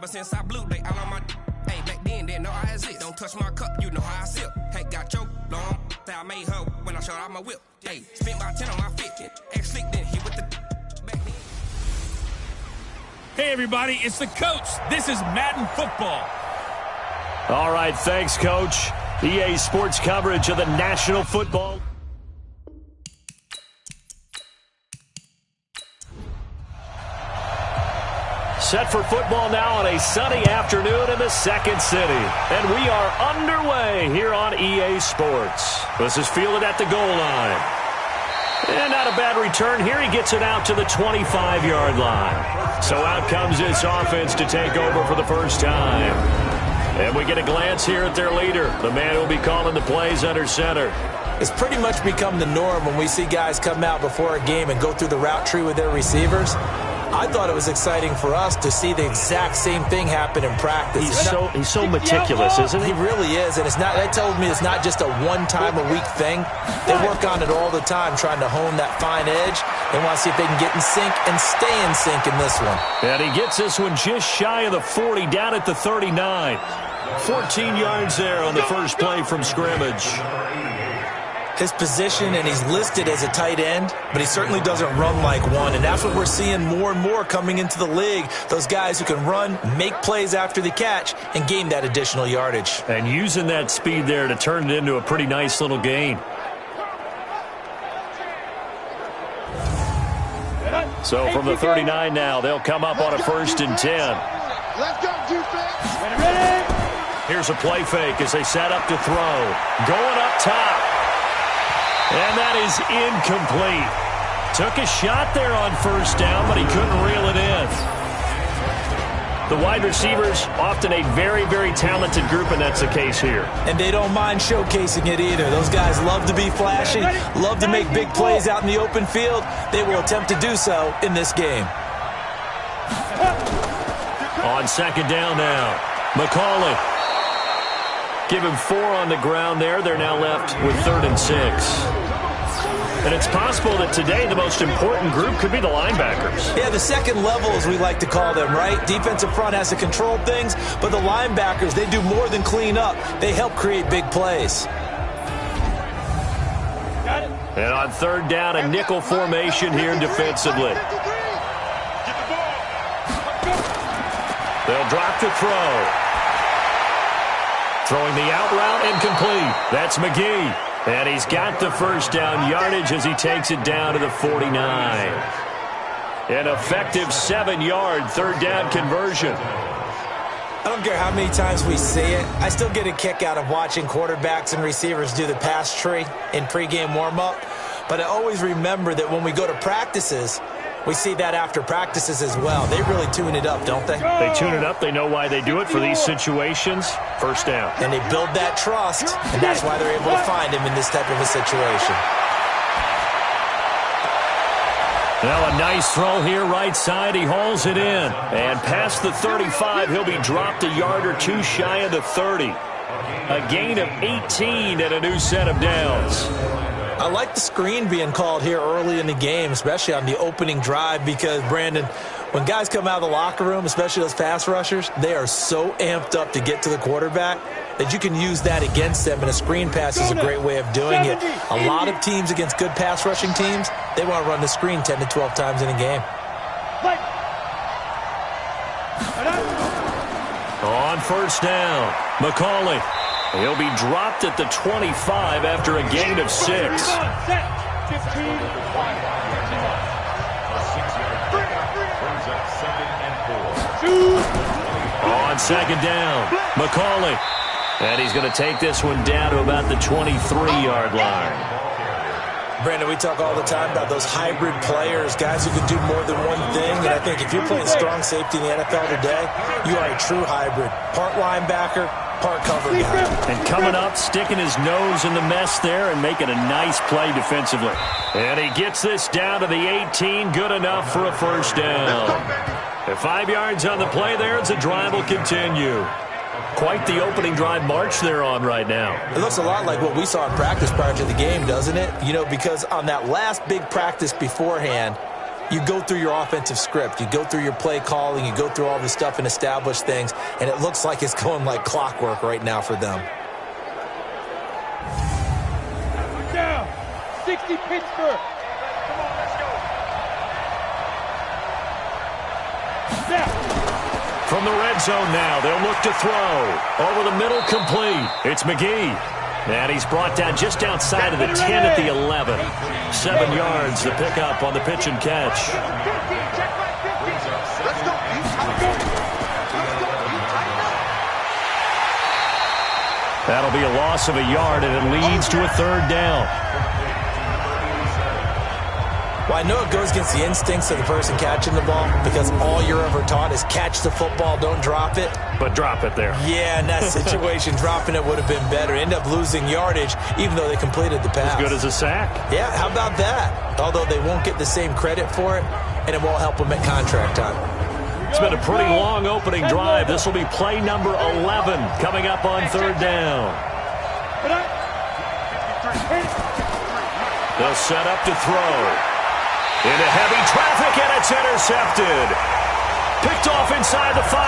Ever since I blew, they all on my hey, back then, didn't know I exist. Don't touch my cup, you know how I sip. Hey, got your long, say I made her when I showed out my whip. Hey, spent about 10 on my 50. Ex-slick then hit with the back then. Hey, everybody, it's the coach. This is Madden Football. All right, thanks, Coach. EA Sports coverage of the National Football. Set for football now on a sunny afternoon in the second city. And we are underway here on EA Sports. This is fielded at the goal line. And not a bad return here. He gets it out to the 25-yard line. So out comes this offense to take over for the first time. And we get a glance here at their leader, the man who will be calling the plays under center. It's pretty much become the norm when we see guys come out before a game and go through the route tree with their receivers. I thought it was exciting for us to see the exact same thing happen in practice. He's so meticulous, isn't he? He really is, and that tells me it's not just a one-time-a-week thing. They work on it all the time, trying to hone that fine edge. They want to see if they can get in sync and stay in sync in this one. And he gets this one just shy of the 40, down at the 39. 14 yards there on the first play from scrimmage. His position, and he's listed as a tight end, but he certainly doesn't run like one, and that's what we're seeing more and more coming into the league. Those guys who can run, make plays after the catch, and gain that additional yardage. And using that speed there to turn it into a pretty nice little gain. So from the 39 now, they'll come up on a 1st and 10. Let's go, defense. Here's a play fake as they set up to throw. Going up top. And that is incomplete. Took a shot there on 1st down, but he couldn't reel it in. The wide receivers, often a very, very talented group, and that's the case here. And they don't mind showcasing it either. Those guys love to be flashy, love to make big plays out in the open field. They will attempt to do so in this game. On 2nd down now, McCauley. Give him 4 on the ground there. They're now left with 3rd and 6. And it's possible that today the most important group could be the linebackers. Yeah, the second level, as we like to call them, right? Defensive front has to control things, but the linebackers, they do more than clean up. They help create big plays. And on 3rd down, a nickel formation here defensively. They'll drop to throw. Throwing the out route, incomplete. That's McGee. And he's got the 1st down yardage as he takes it down to the 49. An effective 7-yard 3rd down conversion. I don't care how many times we see it. I still get a kick out of watching quarterbacks and receivers do the pass tree in pregame warm-up. But I always remember that when we go to practices, we see that after practices as well. They really tune it up, don't they? They tune it up. They know why they do it for these situations. 1st down. And they build that trust, and that's why they're able to find him in this type of a situation. Now a nice throw here right side. He hauls it in. And past the 35, he'll be dropped a yard or two shy of the 30. A gain of 18 and a new set of downs. I like the screen being called here early in the game, especially on the opening drive, because, Brandon, when guys come out of the locker room, especially those pass rushers, they are so amped up to get to the quarterback that you can use that against them, and a screen pass is a great way of doing it. A lot of teams against good pass rushing teams, they want to run the screen 10 to 12 times in a game. On 1st down, McCauley. He'll be dropped at the 25 after a gain of 6. On 2nd down, McCauley. And he's going to take this one down to about the 23-yard line. Brandon, we talk all the time about those hybrid players, guys who can do more than one thing. And I think if you're playing strong safety in the NFL today, you are a true hybrid. Part linebacker, part cover guy. And coming up, sticking his nose in the mess there and making a nice play defensively. And he gets this down to the 18, good enough for a 1st down. At 5 yards on the play there, the drive will continue. Quite the opening drive march they're on right now. It looks a lot like what we saw in practice prior to the game, doesn't it? You know, because on that last big practice beforehand, you go through your offensive script. You go through your play calling. You go through all this stuff and establish things, and it looks like it's going like clockwork right now for them. Down. 60 Pittsburgh. Come on, let's go. Snap. From the red zone now, they'll look to throw. Over the middle, complete. It's McGee. And he's brought down just outside of the 10 at the 11. 7 yards, the pickup on the pitch and catch. That'll be a loss of a yard, and it leads to a third down. Well, I know it goes against the instincts of the person catching the ball because all you're ever taught is catch the football, don't drop it. But drop it there. Yeah, in that situation, dropping it would have been better. End up losing yardage, even though they completed the pass. As good as a sack. Yeah, how about that? Although they won't get the same credit for it, and it won't help them at contract time. It's been a pretty long opening drive. This will be play number 11 coming up on third down. They'll set up to throw. Into heavy traffic, and it's intercepted. Picked off inside the 5.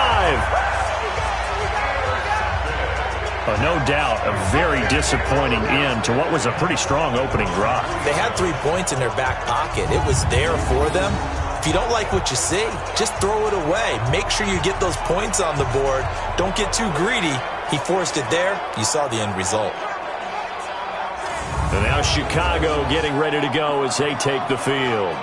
No doubt, a very disappointing end to what was a pretty strong opening drive. They had 3 points in their back pocket. It was there for them. If you don't like what you see, just throw it away. Make sure you get those points on the board. Don't get too greedy. He forced it there. You saw the end result. And now Chicago getting ready to go as they take the field.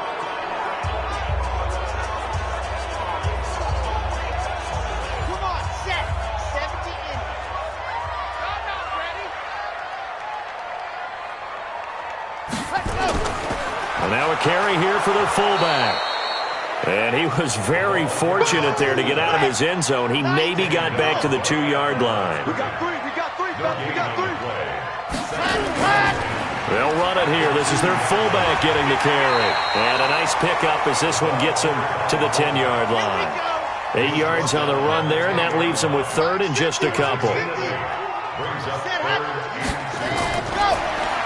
Come on, set. 70 in. I'm not ready. Let's go. And now a carry here for their fullback. And he was very fortunate there to get out of his end zone. He maybe got back to the 2-yard line. We got three, fellas. We got three. They'll run it here. This is their fullback getting the carry. And a nice pickup as this one gets him to the 10-yard line. 8 yards on the run there, and that leaves them with third and just a couple.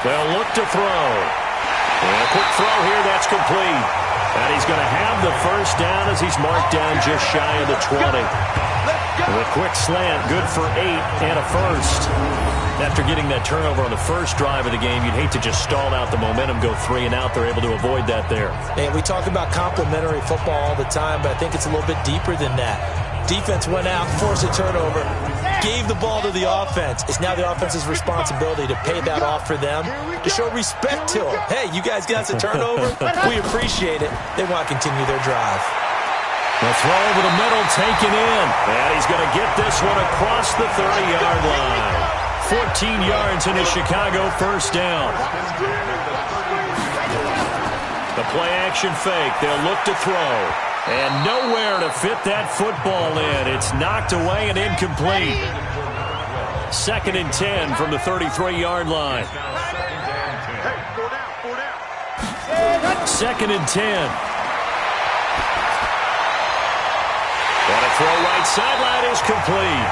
They'll look to throw. And a quick throw here, that's complete. And he's going to have the first down as he's marked down just shy of the 20. The quick slant, good for 8 and a first. After getting that turnover on the first drive of the game, you'd hate to just stall out the momentum, go 3 and out. They're able to avoid that there. And we talk about complementary football all the time, but I think it's a little bit deeper than that. Defense went out, forced a turnover, gave the ball to the offense. It's now the offense's responsibility to pay that off for them, to show respect to them. Hey, you guys got us a turnover. We appreciate it. They want to continue their drive. The throw over the middle, taken in. And he's going to get this one across the 30-yard line. 14 yards in a Chicago first down. The play-action fake. They'll look to throw. And nowhere to fit that football in. It's knocked away and incomplete. 2nd and 10 from the 33-yard line. 2nd and 10. And a throw right sideline is complete.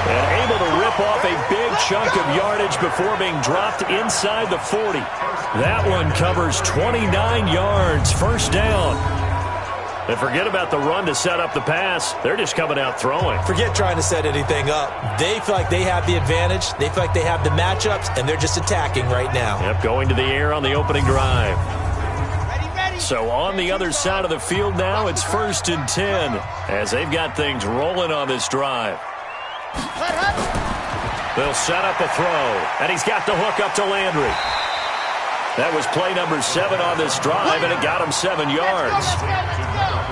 And able to rip off a big chunk of yardage before being dropped inside the 40. That one covers 29 yards. First down. And forget about the run to set up the pass. They're just coming out throwing. Forget trying to set anything up. They feel like they have the advantage. They feel like they have the matchups, and they're just attacking right now. Yep, going to the air on the opening drive. So on the other side of the field now, it's 1st and 10 as they've got things rolling on this drive. They'll set up a throw, and he's got the hook up to Landry. That was play number 7 on this drive, and it got him 7 yards.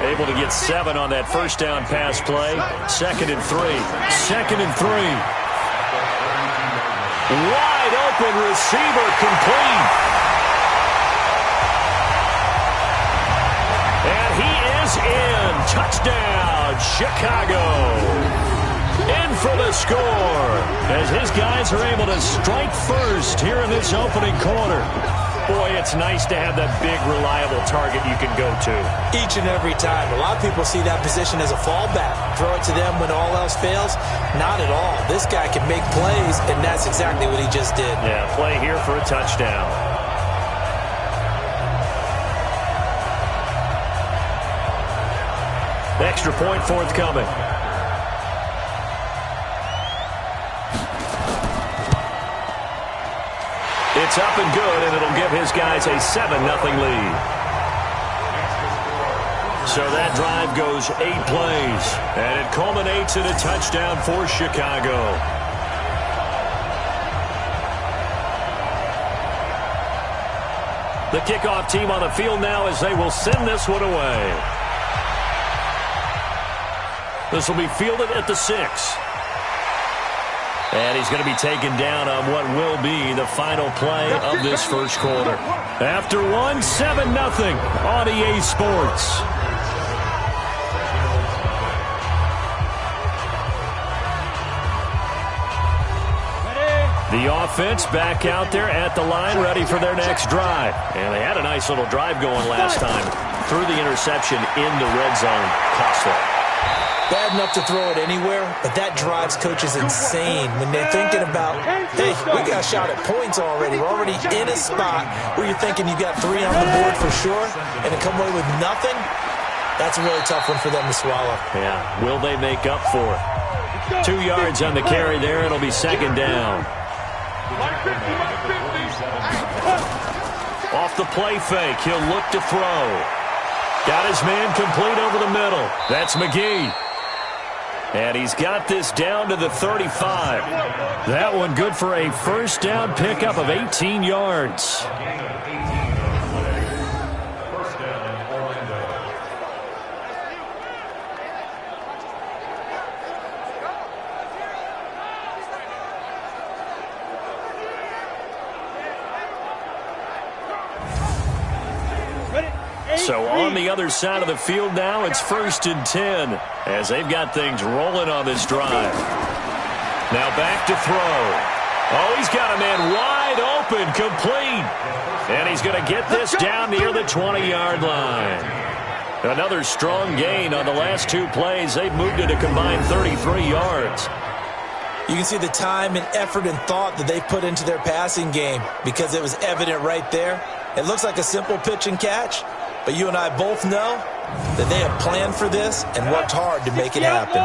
Able to get 7 on that first down pass play. 2nd and 3. 2nd and 3. Wide open receiver, complete. And he is in. Touchdown, Chicago. In for the score as his guys are able to strike first here in this opening quarter. Boy, it's nice to have that big, reliable target you can go to. Each and every time. A lot of people see that position as a fallback. Throw it to them when all else fails. Not at all. This guy can make plays, and that's exactly what he just did. Yeah, play here for a touchdown. Extra point forthcoming. It's up and good, and it'll give his guys a 7-0 lead. So that drive goes 8 plays, and it culminates in a touchdown for Chicago. The kickoff team on the field now as they will send this one away. This will be fielded at the 6. And he's going to be taken down on what will be the final play of this first quarter. After 7-0 on EA Sports. The offense back out there at the line, ready for their next drive. And they had a nice little drive going last time. Threw the interception in the red zone. Costly. Bad enough to throw it anywhere, but that drives coaches insane when they're thinking about, hey, we got a shot at points already. We're already in a spot where you're thinking you got 3 on the board for sure, and to come away with nothing, that's a really tough one for them to swallow. Yeah, will they make up for it? 2 yards on the carry there. It'll be second down. Off the play fake, he'll look to throw. Got his man complete over the middle. That's McGee. And he's got this down to the 35. That one good for a first down pickup of 18 yards. So on the other side of the field now, it's 1st and 10 as they've got things rolling on this drive. Now back to throw. Oh, he's got a man wide open, complete. And he's going to get this down near the 20-yard line. Another strong gain on the last 2 plays. They've moved it a combined 33 yards. You can see the time and effort and thought that they put into their passing game because it was evident right there. It looks like a simple pitch and catch, but you and I both know that they have planned for this and worked hard to make it happen.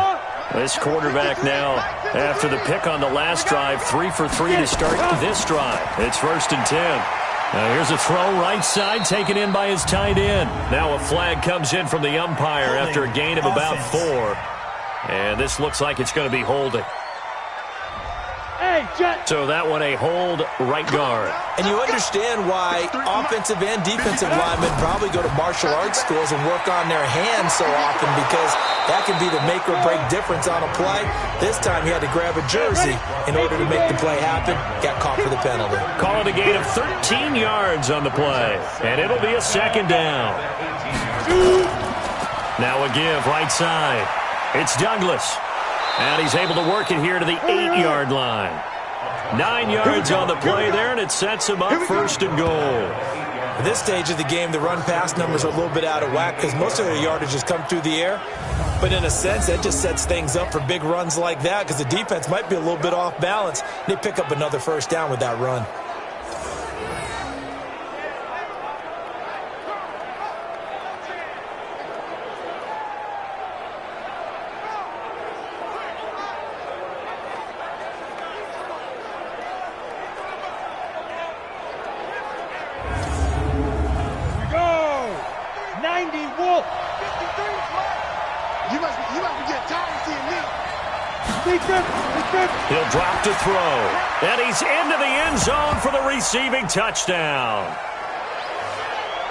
This quarterback now, after the pick on the last drive, 3 for 3 to start this drive. It's 1st and 10. Now here's a throw right side taken in by his tight end. Now a flag comes in from the umpire after a gain of about 4. And this looks like it's going to be holding. So that one a hold, right guard. And you understand why offensive and defensive linemen probably go to martial arts schools and work on their hands so often, because that can be the make or break difference on a play. This time he had to grab a jersey in order to make the play happen. Got caught for the penalty. Call it a gain of 13 yards on the play. And it'll be a second down. Now a give right side. It's Douglas. And he's able to work it here to the 8-yard line. 9 yards on the play there, and it sets him up 1st and goal. At this stage of the game, the run-pass numbers are a little bit out of whack because most of their yardage has come through the air. But in a sense, that just sets things up for big runs like that because the defense might be a little bit off balance. They pick up another first down with that run. He'll drop to throw. And he's into the end zone for the receiving touchdown.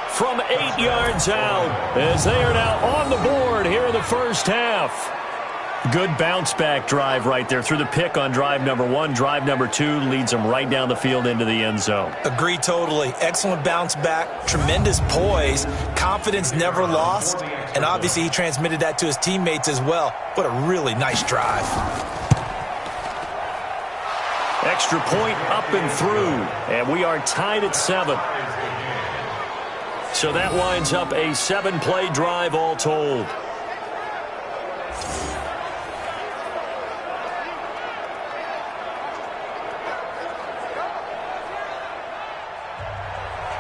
From 8 yards out, as they are now on the board here in the first half. Good bounce-back drive right there through the pick on drive number 1. Drive number 2 leads them right down the field into the end zone. Agree totally. Excellent bounce back, tremendous poise, confidence never lost, and obviously he transmitted that to his teammates as well. What a really nice drive. Extra point up and through, and we are tied at 7. So that winds up a 7-play drive all told.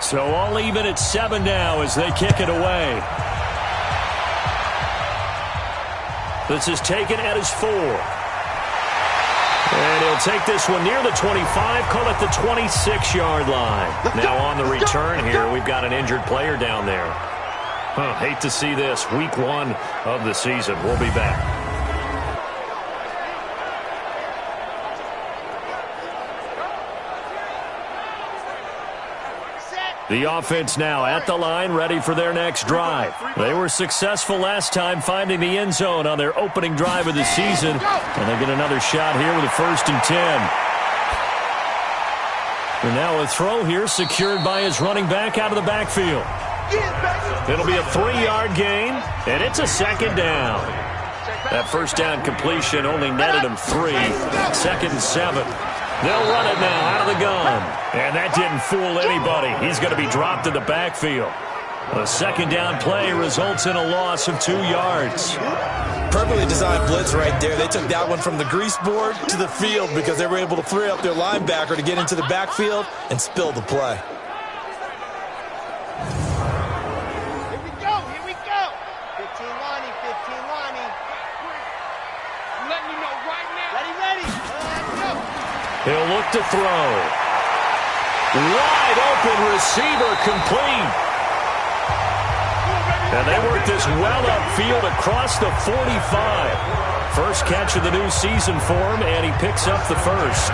So all even at 7 now as they kick it away. This is taken at his 4. And he'll take this one near the 25, call it the 26-yard line. Now on the return here, we've got an injured player down there. Hate to see this. Week 1 of the season. We'll be back. The offense now at the line, ready for their next drive. They were successful last time finding the end zone on their opening drive of the season. And they get another shot here with a 1st and 10. And now a throw here secured by his running back out of the backfield. It'll be a 3-yard gain, and it's a 2nd down. That 1st down completion only netted him 3. 2nd and 7. They'll run it now out of the gun. And that didn't fool anybody. He's going to be dropped in the backfield. A 2nd down play results in a loss of 2 yards. Perfectly designed blitz right there. They took that one from the grease board to the field because they were able to free up their linebacker to get into the backfield and spill the play. Here we go, here we go. 15 Lonnie, 15 Lonnie. Let me know right now. Ready. Let's go. He'll look to throw. Wide open receiver complete. And they work this well upfield across the 45. First catch of the new season for him, and he picks up the 1st.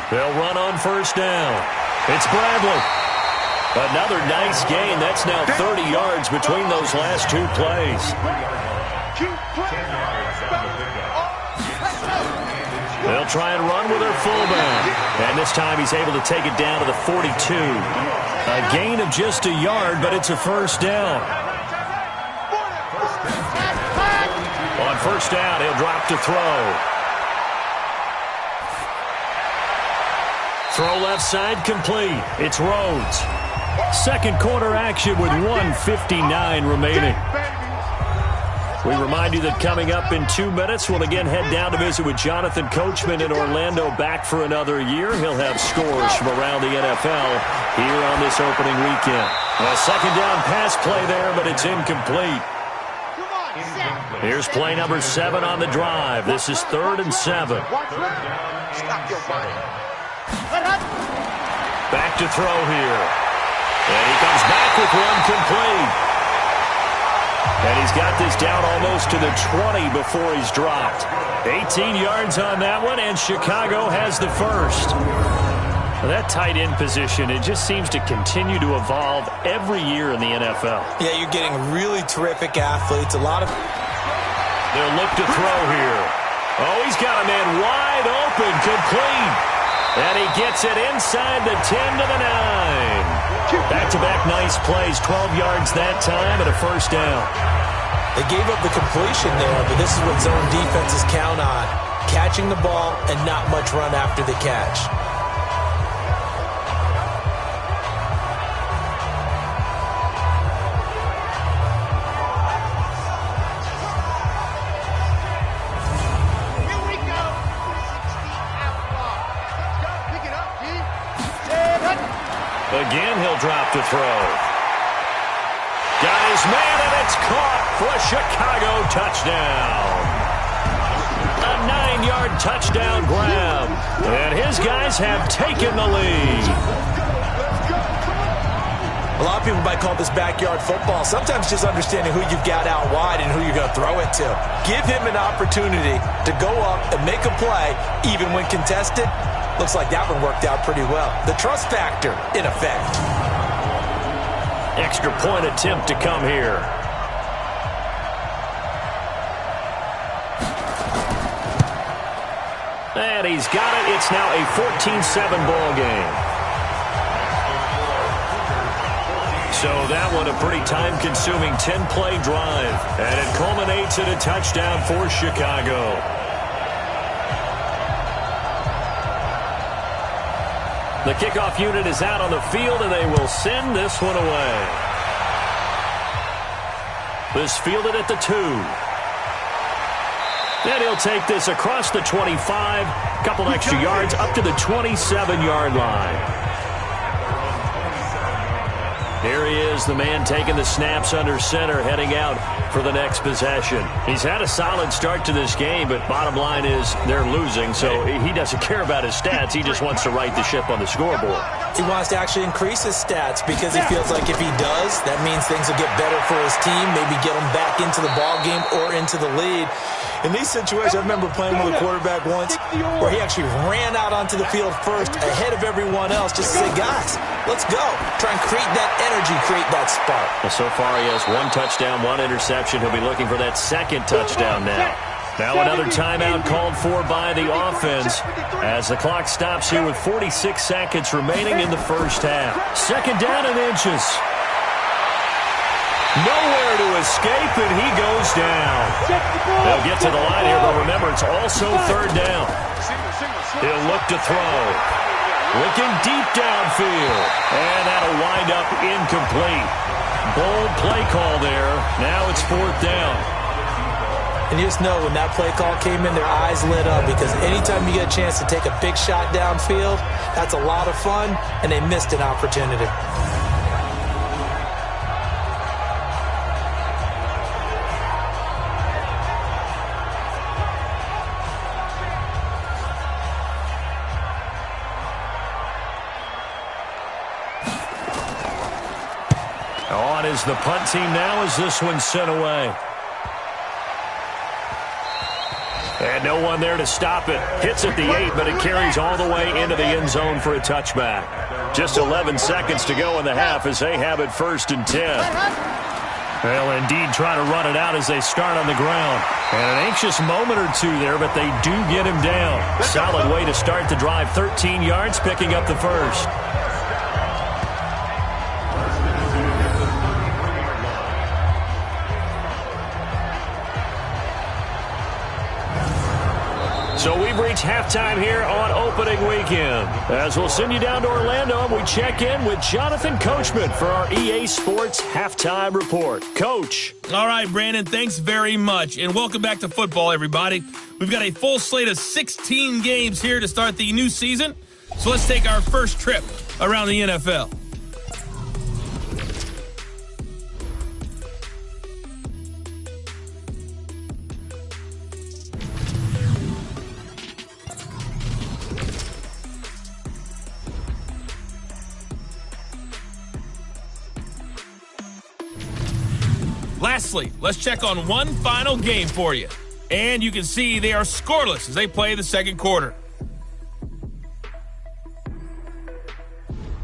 They'll run on 1st down. It's Bradley. Another nice gain. That's now 30 yards between those last 2 plays. They'll try and run with their fullback. And this time he's able to take it down to the 42. A gain of just a yard, but it's a 1st down. On 1st down, he'll drop to throw. Throw left side complete. It's Rhodes. 2nd quarter action with 1:59 remaining. We remind you that coming up in 2 minutes, we'll again head down to visit with Jonathan Coachman in Orlando, back for another year. He'll have scores from around the NFL here on this opening weekend. A 2nd down pass play there, but it's incomplete. Here's play number 7 on the drive. This is 3rd and 7. Back to throw here. And he comes back with one complete. And he's got this down almost to the 20 before he's dropped. 18 yards on that one, and Chicago has the 1st. That tight end position, it just seems to continue to evolve every year in the NFL. Yeah, you're getting really terrific athletes. A lot of... They'll look to throw here. Oh, he's got a man wide open, complete. And he gets it inside the 10 to the 9. Back-to-back nice plays, 12 yards that time and a 1st down. They gave up the completion there, but this is what zone defenses count on. Catching the ball and not much run after the catch. Again, he'll drop to throw. Got his man, and it's caught for a Chicago touchdown. A 9-yard touchdown grab. And his guys have taken the lead. A lot of people might call this backyard football. Sometimes just understanding who you've got out wide and who you're going to throw it to. Give him an opportunity to go up and make a play, even when contested. Looks like that one worked out pretty well. The trust factor, in effect. Extra point attempt to come here. And he's got it. It's now a 14-7 ball game. So that one a pretty time-consuming 10-play drive. And it culminates in a touchdown for Chicago. The kickoff unit is out on the field, and they will send this one away. This fielded at the 2. And he'll take this across the 25, couple extra yards up to the 27-yard line. Here he is, the man taking the snaps under center, heading out for the next possession. He's had a solid start to this game, but bottom line is they're losing, so he doesn't care about his stats. He just wants to right the ship on the scoreboard. He wants to actually increase his stats because he feels like if he does, that means things will get better for his team, maybe get him back into the ball game or into the lead. In these situations, I remember playing with a quarterback once where he actually ran out onto the field first ahead of everyone else just to say, guys, let's go. Try and create that energy, create that spark. Well, so far he has 1 touchdown, 1 interception. He'll be looking for that second touchdown now. Now another timeout called for by the offense as the clock stops here with 46 seconds remaining in the first half. Second down and inches. Nowhere to escape, and he goes down. They'll get to the line here, but remember, it's also third down. He'll look to throw. Looking deep downfield. And that'll wind up incomplete. Bold play call there. Now it's fourth down. And you just know when that play call came in, their eyes lit up because anytime you get a chance to take a big shot downfield, that's a lot of fun, and they missed an opportunity. On is the punt team now as this one's sent away. And no one there to stop it. Hits at the 8, but it carries all the way into the end zone for a touchback. Just 11 seconds to go in the half as they have it 1st and 10. They'll indeed try to run it out as they start on the ground. And an anxious moment or two there, but they do get him down. Solid way to start the drive. 13 yards, picking up the first. So we've reached halftime here on opening weekend. As we'll send you down to Orlando, and we check in with Jonathan Coachman for our EA Sports Halftime Report. Coach. All right, Brandon, thanks very much. And welcome back to football, everybody. We've got a full slate of 16 games here to start the new season. So let's take our first trip around the NFL. Lastly, let's check on one final game for you. And you can see they are scoreless as they play the second quarter.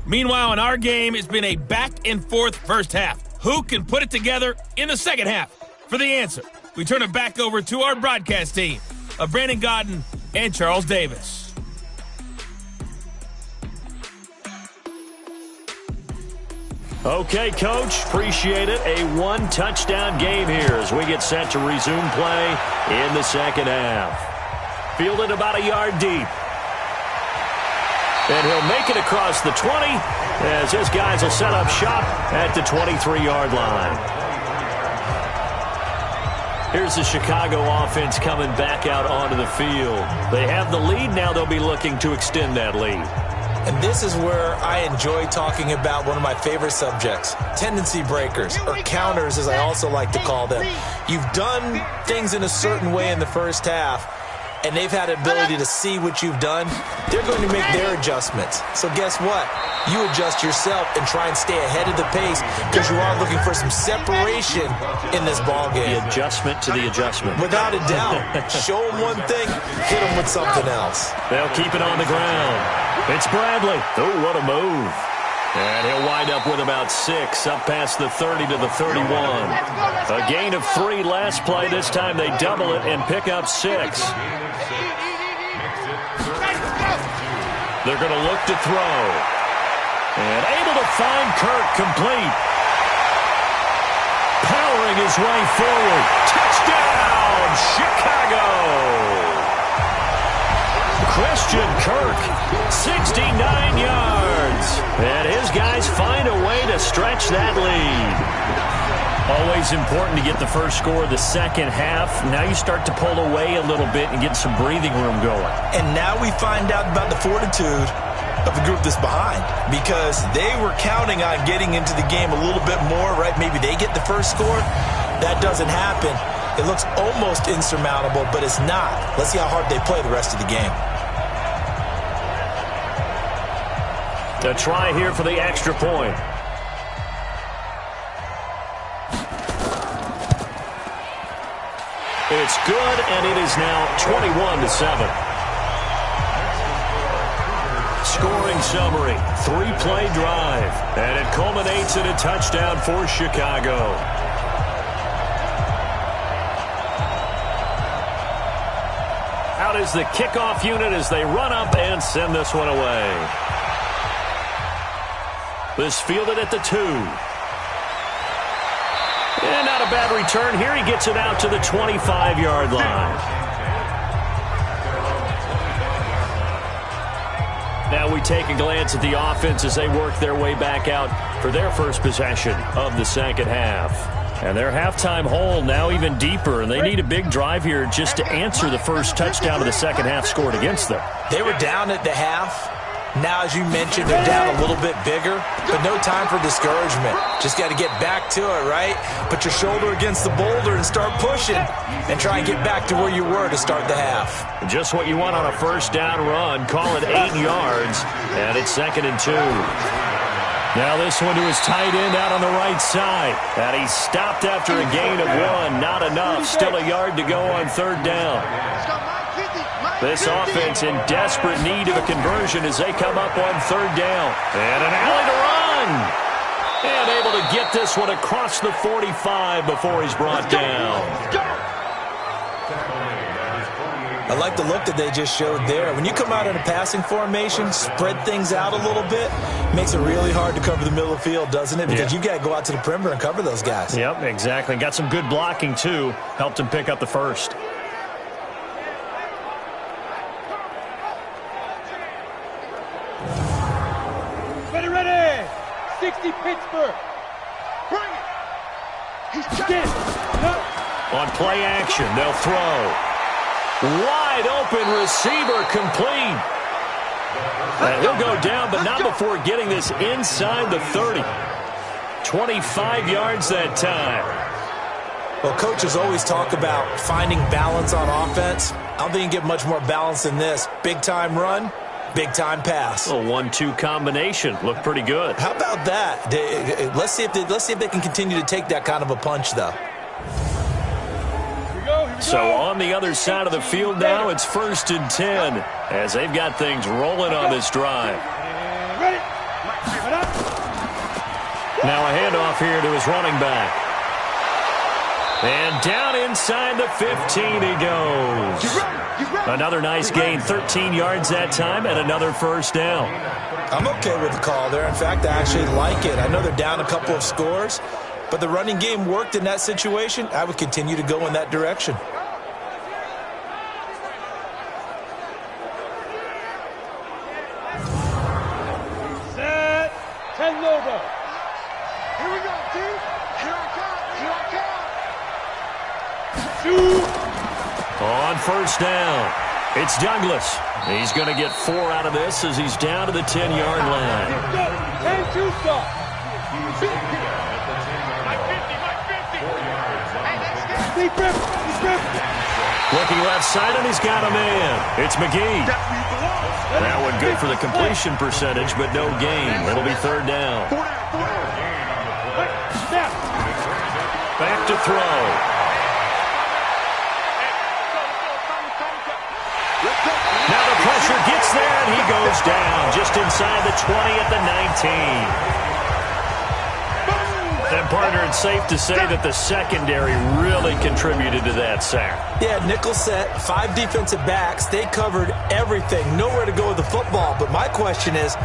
Meanwhile, in our game, it's been a back-and-forth first half. Who can put it together in the second half? For the answer, we turn it back over to our broadcast team of Brandon Godden and Charles Davis. Okay, Coach, appreciate it. A 1-touchdown game here as we get set to resume play in the second half. Fielded about a yard deep. And he'll make it across the 20 as his guys will set up shop at the 23-yard line. Here's the Chicago offense coming back out onto the field. They have the lead. Now they'll be looking to extend that lead. And this is where I enjoy talking about one of my favorite subjects, tendency breakers, or counters as I also like to call them. You've done things in a certain way in the first half, and they've had the ability to see what you've done. They're going to make their adjustments. So guess what? You adjust yourself and try and stay ahead of the pace because you are looking for some separation in this ball game. The adjustment to the adjustment. Without a doubt. Show them one thing, hit them with something else. They'll keep it on the ground. It's Bradley. Oh, what a move. And he'll wind up with about 6, up past the 30 to the 31. A gain of 3 last play. This time they double it and pick up 6. They're going to look to throw. And able to find Kirk complete. Powering his way forward. Touchdown, Chicago! Christian Kirk, 69 yards. And his guys find a way to stretch that lead. Always important to get the first score of the second half. Now you start to pull away a little bit and get some breathing room going. And now we find out about the fortitude of the group that's behind, because they were counting on getting into the game a little bit more, right? Maybe they get the first score. That doesn't happen. It looks almost insurmountable, but it's not. Let's see how hard they play the rest of the game. A try here for the extra point. It's good, and it is now 21-7. Scoring summary, 3-play drive, and it culminates in a touchdown for Chicago. Out is the kickoff unit as they run up and send this one away. This fielded at the 2. And not a bad return here. He gets it out to the 25-yard line. Now we take a glance at the offense as they work their way back out for their first possession of the second half. And their halftime hole now even deeper, and they need a big drive here just to answer the first touchdown of the second half scored against them. They were down at the half. Now, as you mentioned, they're down a little bit bigger, but no time for discouragement. Just got to get back to it, right? Put your shoulder against the boulder and start pushing and try and get back to where you were to start the half. Just what you want on a first down run. Call it 8 yards, and it's 2nd and 2. Now this one to his tight end out on the right side. And he stopped after a gain of 1. Not enough. Still a yard to go on 3rd down. This offense in desperate need of a conversion as they come up on 3rd down. And an alley to run. And able to get this one across the 45 before he's brought down. I like the look that they just showed there. When you come out in a passing formation, spread things out a little bit, makes it really hard to cover the middle of the field, doesn't it? Because you got to go out to the perimeter and cover those guys. Yep, exactly. Got some good blocking, too. Helped him pick up the first. Ready! 60 Pittsburgh. Bring it. He's dead. On play action, they'll throw. Wide open receiver complete. And he'll go down, but not before getting this inside the 30. 25 yards that time. Well, coaches always talk about finding balance on offense. I don't think you get much more balance than this. Big-time run, big-time pass. A 1-2 combination. Looked pretty good. How about that? Let's see if they can continue to take that kind of a punch, though. So on the other side of the field now, it's 1st and 10 as they've got things rolling on this drive. Now a handoff here to his running back. And down inside the 15 he goes. Another nice gain, 13 yards that time, and another first down. I'm okay with the call there. In fact, I actually like it. I know they're down a couple of scores, but the running game worked in that situation. I would continue to go in that direction. Set. 10 logo. Here we go, dude. Here I come. Shoot. On first down, it's Douglas. He's going to get 4 out of this as he's down to the 10-yard line. 10-2 stop. Looking left side, and he's got a man. It's McGee. That one good for the completion percentage, but no gain. It'll be 3rd down. Back to throw. Now the pressure gets there, and he goes down just inside the 20 at the 19. And, partner, it's safe to say that the secondary really contributed to that sack. Yeah, nickel set, 5 defensive backs. They covered everything. Nowhere to go with the football. But my question is,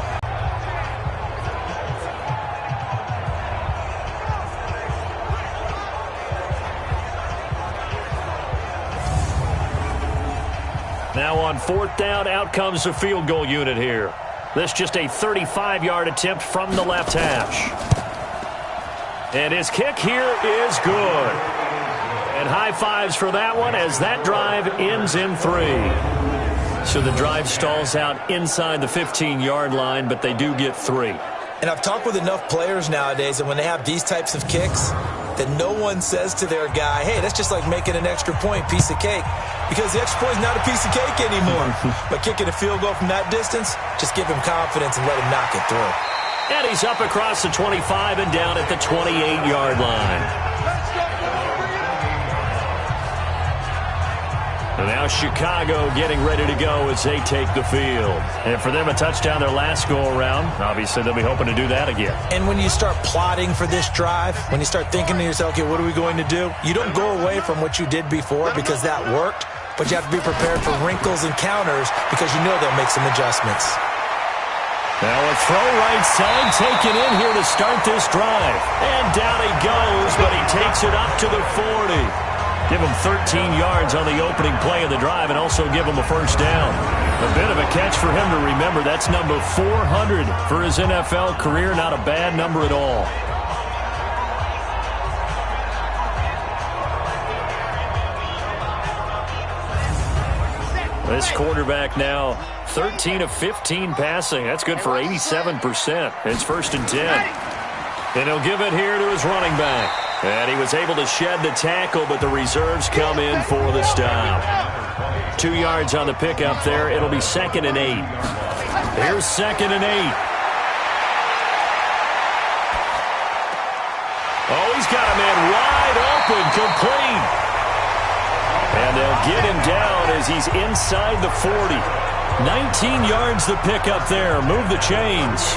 now on 4th down, out comes the field goal unit here. This just a 35-yard attempt from the left hash. And his kick here is good. And high fives for that one as that drive ends in 3. So the drive stalls out inside the 15-yard line, but they do get 3. And I've talked with enough players nowadays that when they have these types of kicks, that no one says to their guy, hey, that's just like making an extra point, piece of cake. Because the extra point is not a piece of cake anymore. But kicking a field goal from that distance, just give him confidence and let him knock it through. And he's up across the 25 and down at the 28-yard line. And now Chicago getting ready to go as they take the field. And for them, a touchdown their last go-around. Obviously, they'll be hoping to do that again. And when you start plotting for this drive, when you start thinking to yourself, okay, what are we going to do? You don't go away from what you did before because that worked, but you have to be prepared for wrinkles and counters because you know they'll make some adjustments. Now a throw right side taken in here to start this drive. And down he goes, but he takes it up to the 40. Give him 13 yards on the opening play of the drive and also give him a first down. A bit of a catch for him to remember. That's number 400 for his NFL career. Not a bad number at all. This quarterback now 13 of 15 passing. That's good for 87%. It's 1st and 10. And he'll give it here to his running back. And he was able to shed the tackle, but the reserves come in for the stop. 2 yards on the pickup there. It'll be 2nd and 8. Here's 2nd and 8. Oh, he's got a man wide open, complete. And they'll get him down as he's inside the 40. 19 yards the pickup there. Move the chains.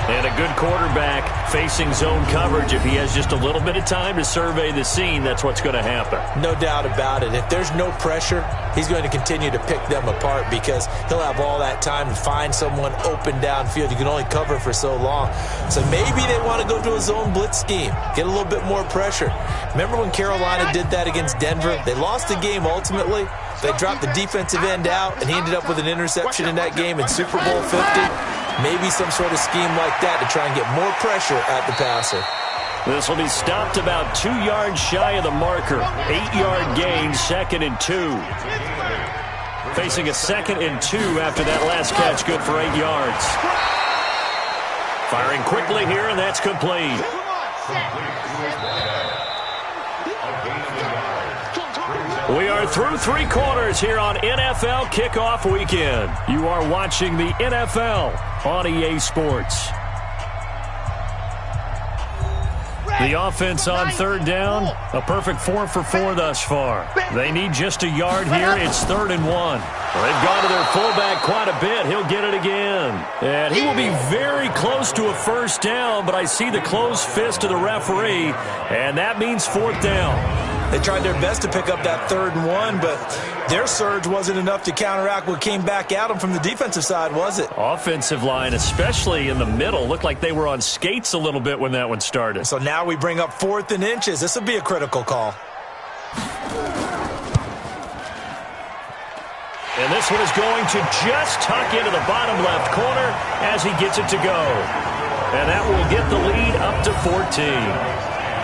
And a good quarterback facing zone coverage. If he has just a little bit of time to survey the scene, that's what's going to happen. No doubt about it. If there's no pressure, he's going to continue to pick them apart because he'll have all that time to find someone open downfield. You can only cover for so long. So maybe they want to go to a zone blitz scheme, get a little bit more pressure. Remember when Carolina did that against Denver? They lost the game ultimately. They dropped the defensive end out, and he ended up with an interception in that game in Super Bowl 50. Maybe some sort of scheme like that to try and get more pressure at the passer. This will be stopped about 2 yards shy of the marker. 8-yard gain, 2nd and 2. Facing a 2nd and 2 after that last catch, good for 8 yards. Firing quickly here, and that's complete. We are through 3 quarters here on NFL Kickoff Weekend. You are watching the NFL on EA Sports. The offense on 3rd down, a perfect 4 for 4 thus far. They need just a yard here. It's 3rd and 1. They've gone to their fullback quite a bit. He'll get it again. And he will be very close to a first down, but I see the closed fist of the referee, and that means 4th down. They tried their best to pick up that 3rd and 1, but their surge wasn't enough to counteract what came back at them from the defensive side, was it? Offensive line, especially in the middle, looked like they were on skates a little bit when that one started. So now we bring up 4th and inches. This will be a critical call. And this one is going to just tuck into the bottom left corner as he gets it to go. And that will get the lead up to 14.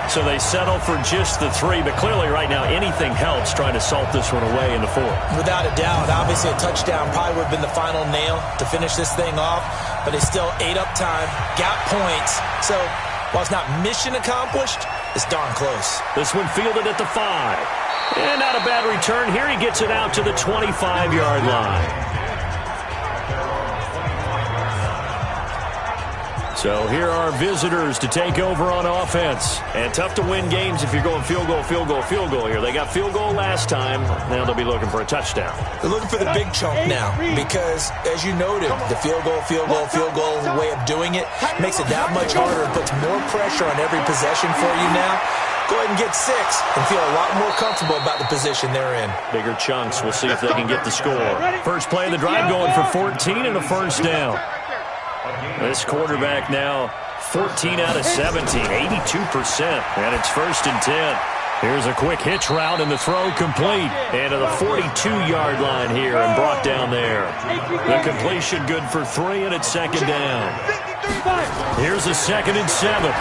So they settle for just the 3, but clearly right now anything helps trying to salt this one away in the 4th. Without a doubt, obviously a touchdown probably would have been the final nail to finish this thing off, but they still ate up time, got points. So while it's not mission accomplished, it's darn close. This one fielded at the 5. And not a bad return here. He gets it out to the 25-yard line. So here are visitors to take over on offense. And tough to win games if you're going field goal, field goal, field goal here. They got field goal last time. Now they'll be looking for a touchdown. They're looking for the big chunk now because, as you noted, the field goal way of doing it makes it that much harder. It puts more pressure on every possession for you now. Go ahead and get 6 and feel a lot more comfortable about the position they're in. Bigger chunks. We'll see if they can get the score. First play of the drive going for 14 and a first down. This quarterback now 14 out of 17, 82%, and it's 1st and 10. Here's a quick hitch route, and the throw complete. And to the 42-yard line here and brought down there. The completion good for 3, and it's second down. Here's a 2nd and 7.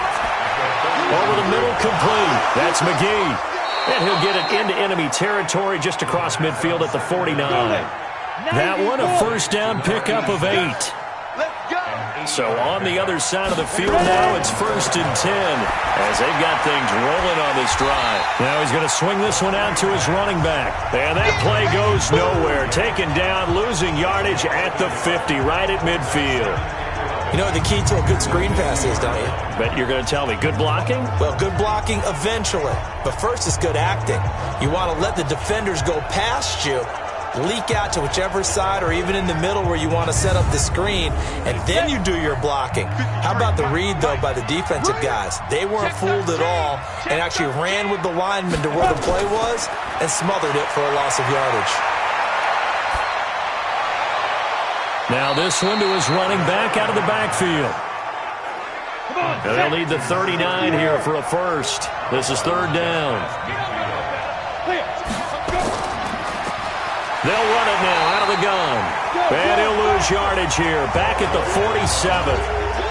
Over the middle, complete. That's McGee. And he'll get it into enemy territory just across midfield at the 49. That one, a first down pickup of 8. So on the other side of the field now, it's 1st and 10 as they've got things rolling on this drive. Now he's going to swing this one out to his running back. And that play goes nowhere. Taken down, losing yardage at the 50, right at midfield. You know what the key to a good screen pass is, don't you? Bet you're going to tell me. Good blocking? Well, good blocking eventually. But first is good acting. You want to let the defenders go past you, leak out to whichever side or even in the middle where you want to set up the screen, and then you do your blocking. How about the read, though, by the defensive guys? They weren't fooled at all and actually ran with the lineman to where the play was and smothered it for a loss of yardage. Now this one to his running back out of the backfield. And they'll need the 39 here for a first. This is 3rd down. They'll run it now out of the gun. And he'll lose yardage here. Back at the 47.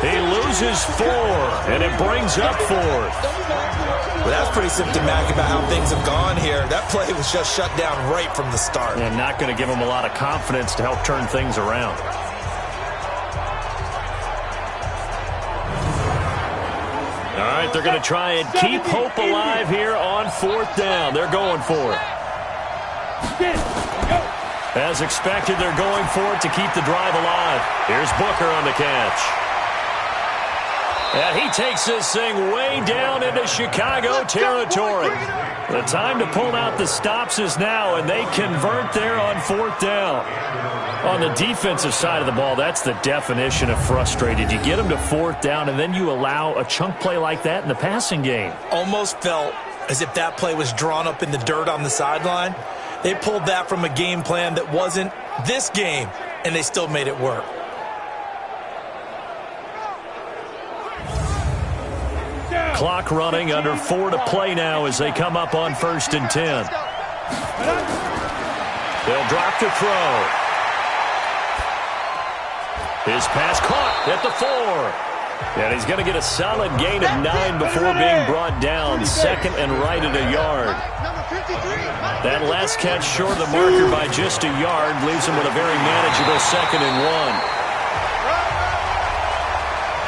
He loses 4, and it brings up 4th. Well, that's pretty symptomatic about how things have gone here. That play was just shut down right from the start. And not going to give him a lot of confidence to help turn things around. All right, they're going to try and keep hope alive here on 4th down. They're going for it. As expected, they're going for it to keep the drive alive. Here's Booker on the catch. And he takes this thing way down into Chicago territory. The time to pull out the stops is now, and they convert there on 4th down. On the defensive side of the ball, that's the definition of frustrated. You get them to 4th down, and then you allow a chunk play like that in the passing game. Almost felt as if that play was drawn up in the dirt on the sideline. They pulled that from a game plan that wasn't this game, and they still made it work. Clock running, under 4 to play now as they come up on 1st and 10. They'll drop to throw. His pass caught at the 4. And he's going to get a solid gain of 9 before being brought down. 2nd and right at a yard. That last catch short of the marker by just a yard leaves him with a very manageable 2nd and 1.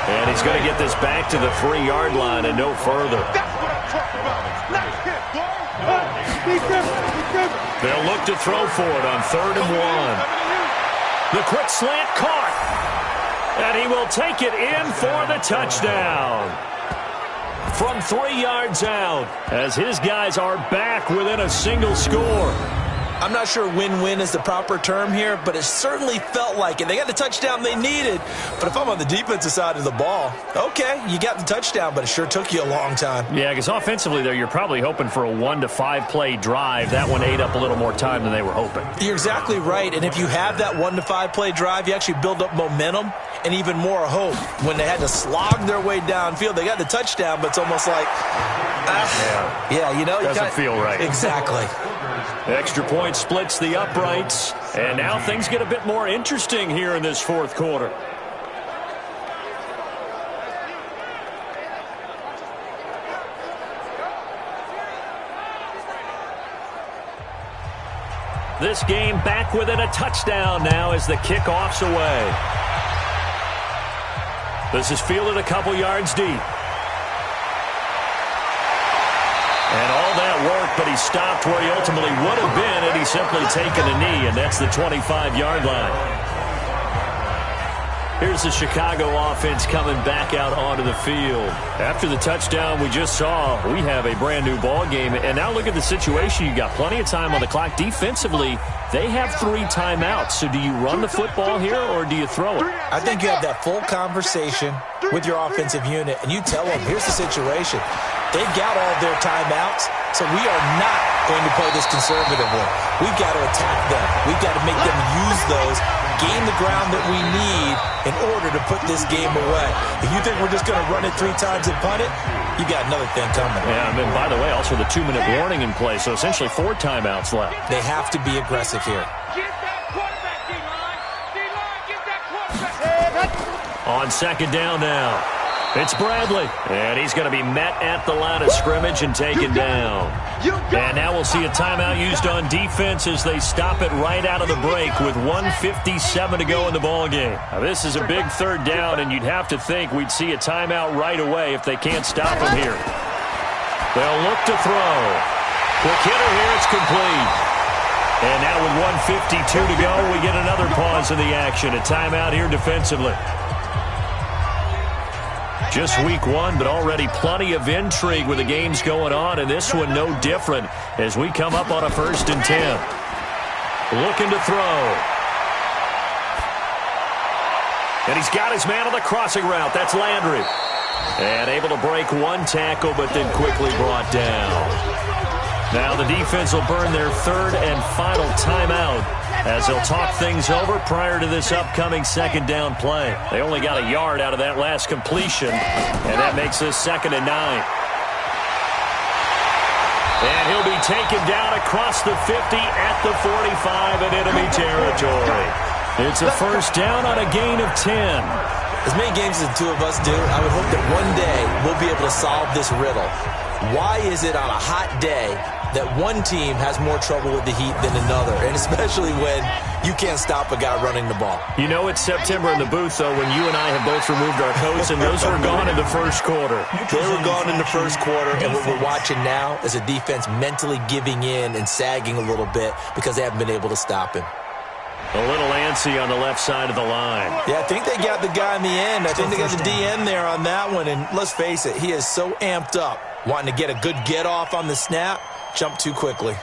And he's going to get this back to the 3-yard line and no further. They'll look to throw for it on 3rd and 1. The quick slant caught. And he will take it in for the touchdown. From 3 yards out, as his guys are back within a single score. I'm not sure win-win is the proper term here, but it certainly felt like it. They got the touchdown they needed, but if I'm on the defensive side of the ball, okay, you got the touchdown, but it sure took you a long time. Yeah, because offensively, though, you're probably hoping for a 1 to 5 play drive. That one ate up a little more time than they were hoping. You're exactly right, and if you have that 1 to 5 play drive, you actually build up momentum and even more hope. When they had to slog their way downfield, they got the touchdown, but it's almost like, you know. Doesn't feel right. Exactly. Extra point splits the uprights, and now things get a bit more interesting here in this 4th quarter. This game back within a touchdown now as the kickoff's away. This is fielded a couple yards deep. And all that work, but he stopped where he ultimately would have been had he simply taken a knee, and that's the 25-yard line. Here's the Chicago offense coming back out onto the field. After the touchdown we just saw, we have a brand-new ball game. And now look at the situation. You got plenty of time on the clock. Defensively, they have 3 timeouts. So do you run the football here or do you throw it? I think you have that full conversation with your offensive unit, and you tell them, here's the situation. They've got all their timeouts, so we are not going to play this conservatively. We've got to attack them. We've got to make them use those gain the ground that we need in order to put this game away. If you think we're just going to run it 3 times and punt it, you got another thing coming. Yeah, and by the way, also the 2-minute warning in play, so essentially 4 timeouts left. They have to be aggressive here. Get that quarterback, D-line. D-line, get that quarterback. On second down now, it's Bradley, and he's going to be met at the line of scrimmage and taken down. And now we'll see a timeout used on defense as they stop it right out of the break with 1:57 to go in the ballgame. Now, this is a big third down, and you'd have to think we'd see a timeout right away if they can't stop him here. They'll look to throw. Quick hitter here, it's complete. And now with 1:52 to go, we get another pause in the action. A timeout here defensively. Just week 1, but already plenty of intrigue with the games going on, and this one no different as we come up on a 1st and 10. Looking to throw. And he's got his man on the crossing route. That's Landry. And able to break 1 tackle, but then quickly brought down. Now the defense will burn their 3rd and final timeout as they'll talk things over prior to this upcoming 2nd down play. They only got a yard out of that last completion, and that makes this 2nd and 9. And he'll be taken down across the 50 at the 45 in enemy territory. It's a 1st down on a gain of 10. As many games as the 2 of us do, I would hope that one day we'll be able to solve this riddle. Why is it on a hot day that one team has more trouble with the heat than another, and especially when you can't stop a guy running the ball? You know it's September in the booth, though, when you and I have both removed our coats, and those were gone in the 1st quarter. They were gone in the 1st quarter, and what we're watching now is a defense mentally giving in and sagging a little bit because they haven't been able to stop him. A little antsy on the left side of the line. Yeah, I think they got the guy in the end. I think they got the DN there on that one, and let's face it, he is so amped up, wanting to get a good get-off on the snap, jump too quickly.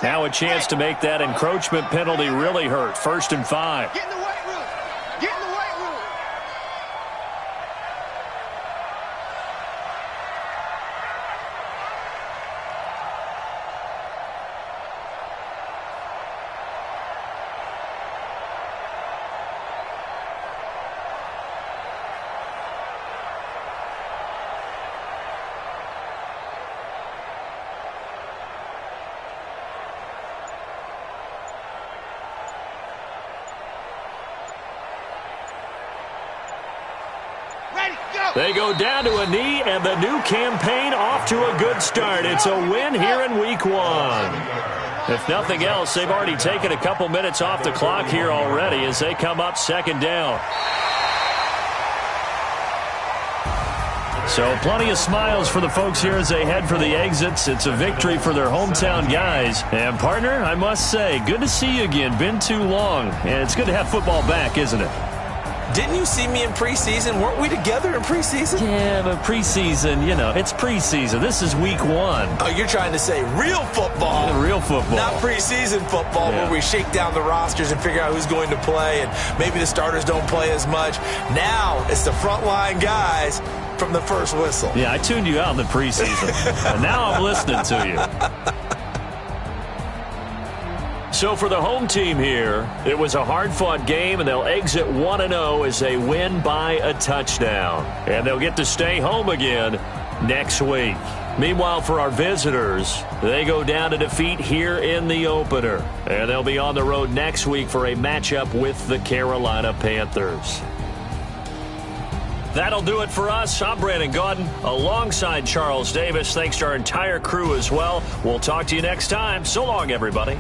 Now a chance to make that encroachment penalty really hurt. 1st and 5. Get in the weight room. Get in the weight room. They go down to a knee, and the new campaign off to a good start. It's a win here in week 1. If nothing else, they've already taken a couple minutes off the clock here already as they come up 2nd down. So plenty of smiles for the folks here as they head for the exits. It's a victory for their hometown guys. And, partner, I must say, good to see you again. Been too long. And it's good to have football back, isn't it? Didn't you see me in preseason? Weren't we together in preseason? Yeah, but preseason, you know, it's preseason. This is week 1. Oh, you're trying to say real football. Yeah, real football. Not preseason football where we shake down the rosters and figure out who's going to play, and maybe the starters don't play as much. Now it's the frontline guys from the first whistle. Yeah, I tuned you out in the preseason, and now I'm listening to you. So for the home team here, it was a hard-fought game, and they'll exit 1-0 as they win by a touchdown. And they'll get to stay home again next week. Meanwhile, for our visitors, they go down to defeat here in the opener. And they'll be on the road next week for a matchup with the Carolina Panthers. That'll do it for us. I'm Brandon Gaudin alongside Charles Davis. Thanks to our entire crew as well. We'll talk to you next time. So long, everybody.